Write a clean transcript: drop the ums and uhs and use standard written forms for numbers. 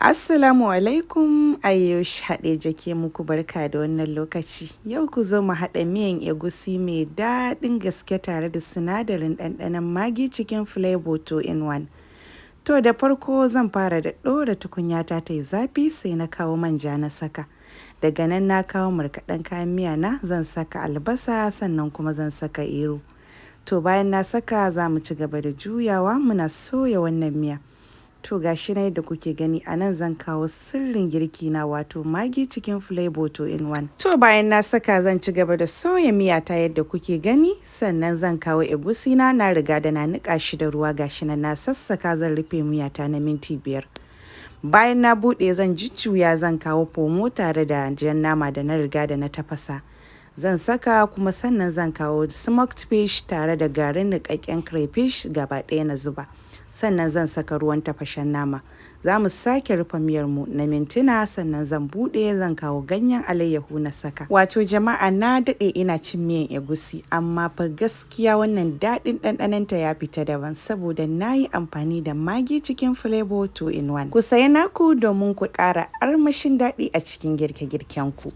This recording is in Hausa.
Assalamu alaikum, Ayyush haɗe jake muku barka da wannan lokaci. Yau ku zo mu haɗa miyan egusi mai daɗin gaske tare da sinadarin ɗanɗanon magi cikin flavor 2 in 1. To da farko zan fara da ɗora tukunyata ta yi zafi sai na kawo manja na saka. Daga nan na kawo markaɗen kayan miya na zan saka albasa sannan kuma zan saka ero. To bayan na saka za mu ci gaba da juyawa muna soya wannan miya. To gashi na yadda kuke gani a nan zan kawo sirrin girki na wato magi cikin flavor 2 in 1. To bayan na saka zan ci gaba da soya miya ta yadda kuke gani sannan zan kawo egusi na riga da na niƙa shi da ruwa gashi nan na sassaka zan rufe miya ta na minti 5. Bayan na buɗe zan jujjuya zan kawo pomo tare da jan nama da na riga da na tafasa. Zan saka kuma sannan zan kawo smoked fish tare da garin niƙaƙƙen crayfish gaba ɗaya na zuba. Sannan zan saka ruwan tafashen nama. Za mu sake rufe miyarmu na mintuna sannan zan buɗe zan kawo ganyen alayyahu na saka. Wato jama'a na daɗe ina cin miyan egusi amma fa gaskiya wannan daɗin ɗanɗanonta ya fita daban saboda na yi amfani da magi cikin flavor 2 in 1. Ku sayi naku domin ku ƙara armashin daɗi a cikin girke-girkenku.